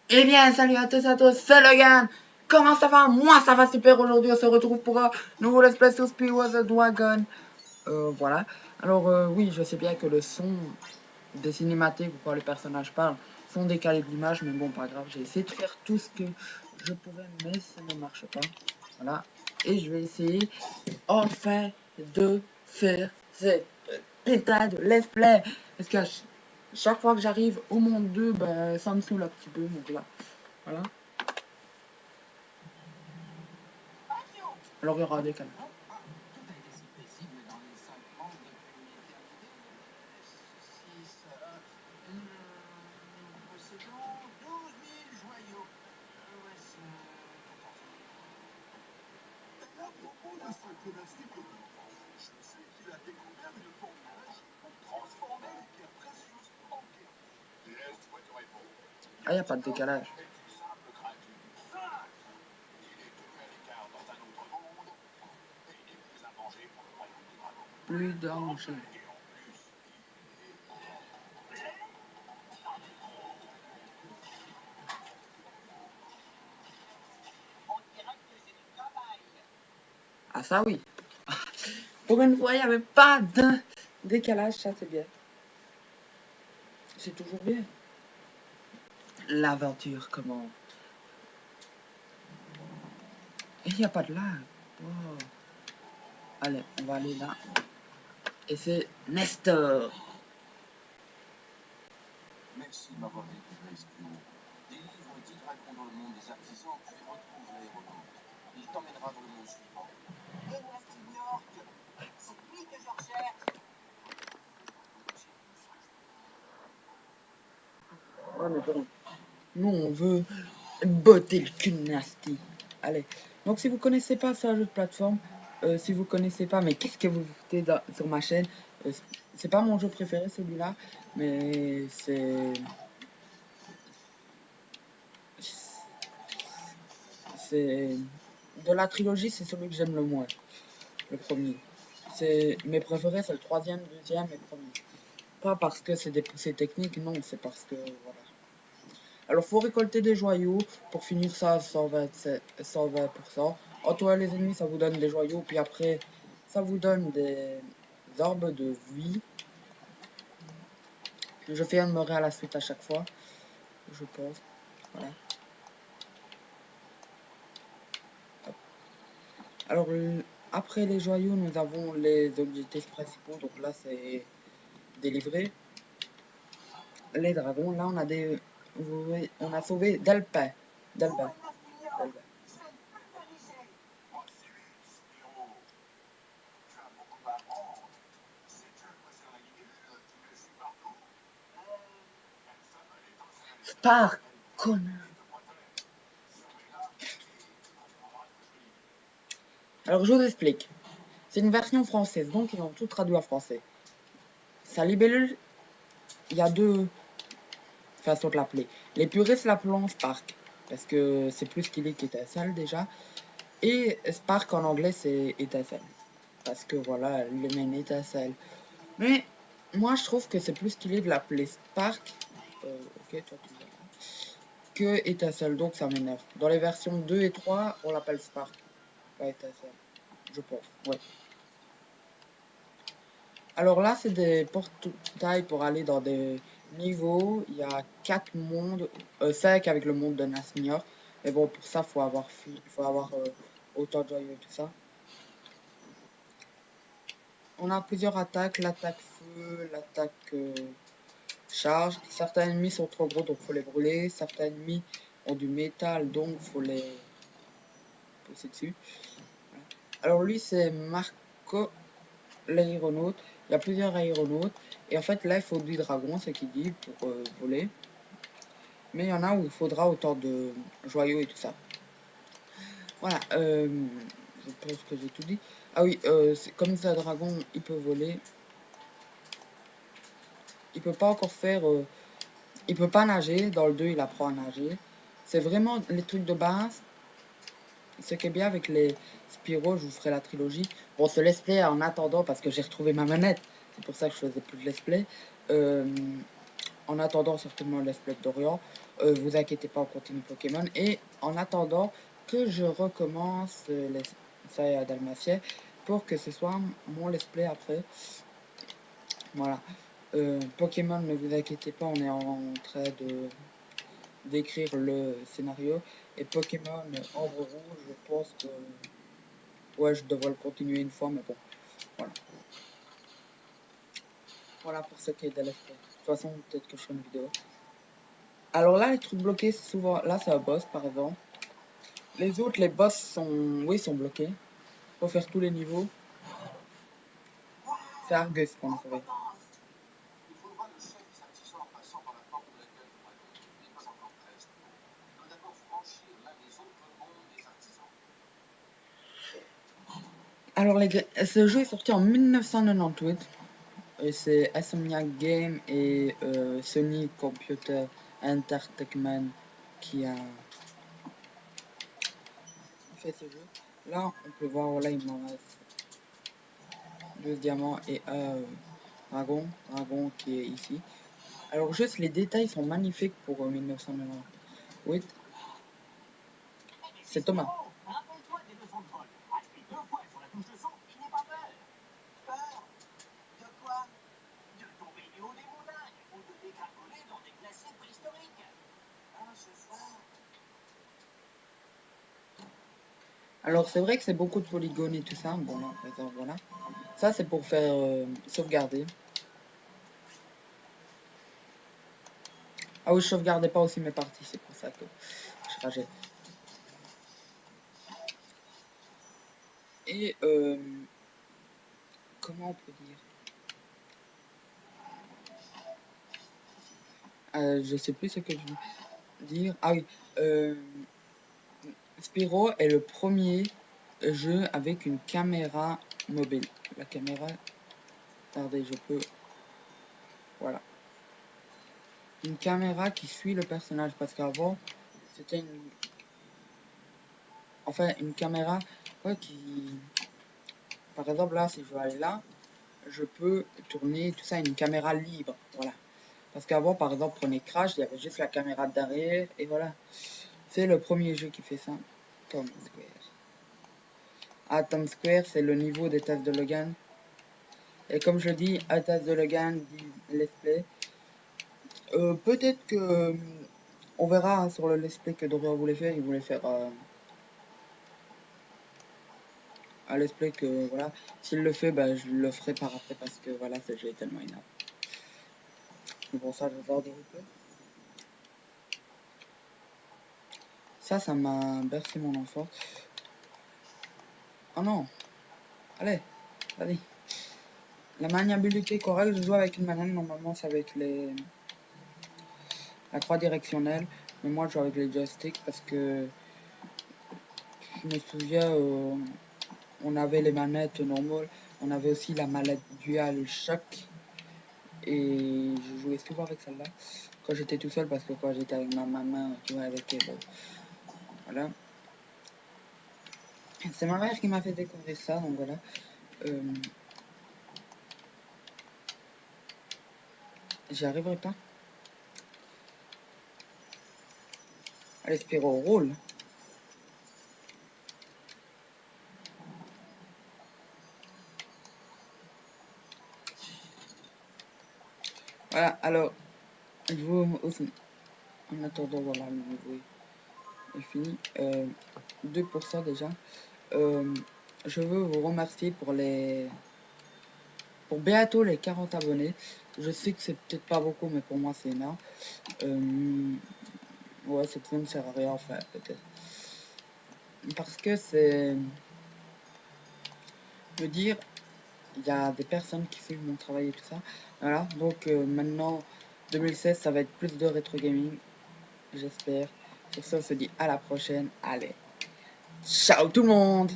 Eh bien, salut à tous, c'est Logan. Comment ça va? Moi, ça va super. Aujourd'hui, on se retrouve pour un nouveau Let's Play sur Speedway the Dragon. Voilà. Alors, oui, je sais bien que le son des cinématiques ou quand les personnages parlent sont décalés de l'image, mais bon, pas grave. J'ai essayé de faire tout ce que je pouvais, mais ça ne marche pas. Voilà. Et je vais essayer enfin de faire cette putain de Let's Play. Parce que chaque fois que j'arrive au monde 2, ben, ça me saoule un petit peu. Donc là, voilà. Alors il y aura des canards. Ah, il n'y a pas de décalage. Plus danger. Ah ça oui. Pour une fois, il n'y avait pas de décalage, ça c'est bien. C'est toujours bien. L'aventure commence. Et il n'y a pas de lag. Oh. Allez, on va aller là. Et c'est Nestor. Merci de m'avoir délivré, Espion. Délivre 10 dragons dans le monde des artisans, puis retrouve l'aéronaute. Il t'emmènera dans le monde suivant. Et moi, Steve York, c'est lui que je recherche. Ouais, mais bon. Nous, on veut botter le cul de Nasty. Allez. Donc, si vous connaissez pas ce jeu de plateforme, si vous connaissez pas, mais qu'est-ce que vous foutez sur ma chaîne, c'est pas mon jeu préféré celui-là, mais c'est de la trilogie, c'est celui que j'aime le moins, le premier. C'est mes préférés, c'est le troisième, deuxième et le premier. Pas parce que c'est des poussées techniques, non, c'est parce que voilà. Alors, faut récolter des joyaux pour finir ça à 120%. Entourez les ennemis, ça vous donne des joyaux, puis après, ça vous donne des orbes de vie. Je fais un meurer à la suite à chaque fois, je pense. Voilà. Hop. Alors, après les joyaux, nous avons les objectifs principaux. Donc là, c'est délivrer les dragons. Là, on a des, on a sauvé Delpin. Delpin. Delpin. Spark, connard. Alors, je vous explique. C'est une version française, donc ils ont tout traduit en français. Sa libellule, il y a deux façons de l'appeler. Les puristes l'appellent Spark, parce que c'est plus qu'il est qu'étincelle déjà. Et Spark en anglais, c'est étincelle. Parce que voilà, le même étincelle. Mais moi, je trouve que c'est plus qu'il est de l'appeler Spark. Ok, toi tu vois. Que étincelle, donc ça m'énerve. Dans les versions 2 et 3, on l'appelle Spark. Pas étincelle. Je pense, ouais. Alors là, c'est des portails pour aller dans des niveaux. Il y a 4 mondes, 5 avec le monde de Nasnior. Mais bon, pour ça, il faut avoir autant de joyeux et tout ça. On a plusieurs attaques, l'attaque feu, l'attaque charge. Certains ennemis sont trop gros, donc faut les brûler. Certains ennemis ont du métal, donc faut les pousser dessus. Voilà. Alors lui, c'est Marco l'aéronaute. Il y a plusieurs aéronautes. Et en fait, là, il faut du dragon, ce qui dit, pour voler. Mais il y en a où il faudra autant de joyaux et tout ça. Voilà, je pense que j'ai tout dit. Ah oui, comme c'est un dragon, il peut voler. Il peut pas encore faire... il peut pas nager. Dans le 2, il apprend à nager. C'est vraiment les trucs de base. Ce qui est bien avec les Spyro, je vous ferai la trilogie. Bon, ce let's play en attendant, parce que j'ai retrouvé ma manette. C'est pour ça que je faisais plus de let's play. en attendant certainement le let's play d'Orient, vous inquiétez pas, on continue Pokémon. Et en attendant que je recommence les Saya Dalmatien pour que ce soit mon let's play après. Voilà. Pokémon, ne vous inquiétez pas, on est en train d'écrire le scénario. Et Pokémon Ombre Rouge, je pense que ouais, je devrais le continuer une fois, mais bon, voilà. Voilà pour ce qui est de let's play. De toute façon, peut-être que je ferai une vidéo. Alors là, les trucs bloqués, c'est souvent... Là, c'est un boss, par exemple. Les autres, les boss sont... Oui, sont bloqués. Faut faire tous les niveaux. C'est Argus qu'on a sauvé. Il faudra le chef des artisans en passant par la porte de laquelle vous m'avez, mais pas encore presque. Il doit d'abord franchir l'un des autres mondes des artisans. Alors, ce jeu est sorti en 1998. Et c'est Insomniac Game et Sony Computer Entertainment qui a fait ce jeu. Là, on peut voir, voilà, il m'en reste 12 diamants et un dragon qui est ici. Alors, juste les détails sont magnifiques pour 1998. C'est Thomas. Rappelle-toi des leçons de vol. Appuie 2 fois sur la touche de son et n'aie pas peur. Peur? De quoi? De tomber du haut des montagnes ou de dégringoler dans des glaciers préhistoriques. Ah, ce soir. Alors, c'est vrai que c'est beaucoup de polygones et tout ça. Bon, là, par exemple, voilà. Ça, c'est pour faire sauvegarder. Ah oui, je sauvegardais pas aussi mes parties, c'est pour ça que je rageais. Et comment on peut dire? Je sais plus ce que je veux dire. Ah oui, Spyro est le premier jeu avec une caméra mobile. La caméra, attendez, je peux, voilà. Une caméra qui suit le personnage parce qu'avant, c'était une caméra ouais, qui, par exemple là, si je veux aller là, je peux tourner tout ça une caméra libre, voilà. Parce qu'avant, par exemple, prenez Crash, il y avait juste la caméra derrière, et voilà. C'est le premier jeu qui fait ça. Tom Square. Ah, Tom Square, c'est le niveau des tests de Logan. Et comme je dis, un test de Logan dit let's play. Peut-être que on verra hein, sur le let's play que Dorian voulait faire. Il voulait faire un let's play que voilà. S'il le fait, bah, je le ferai par après parce que voilà, ce jeu est tellement énorme. Mais bon, ça, je vais voir des replays. Ça m'a bercé mon enfant. Oh non! Allez, vas-y. La maniabilité correcte, je joue avec une manette, normalement c'est avec la croix directionnelle, mais moi je joue avec les joysticks parce que je me souviens, on avait les manettes normales, on avait aussi la manette Dual Shock, et je jouais souvent avec celle-là, quand j'étais tout seul, parce que quand j'étais avec ma maman, tu vois, avec elle, voilà. C'est ma mère qui m'a fait découvrir ça, donc voilà. J'y arriverai pas. Allez, Spyro, roule. Voilà, alors, je vous aussi, en attendant, voilà, le niveau est fini. 2% déjà. Je veux vous remercier pour bientôt les 40 abonnés. Je sais que c'est peut-être pas beaucoup, mais pour moi c'est énorme. Ouais, cette ne sert à rien, enfin, peut-être. Parce que c'est... Je veux dire, il y a des personnes qui suivent mon travail et tout ça. Voilà, donc maintenant, 2016, ça va être plus de rétro gaming. J'espère. Sur ça, on se dit à la prochaine. Allez, ciao tout le monde!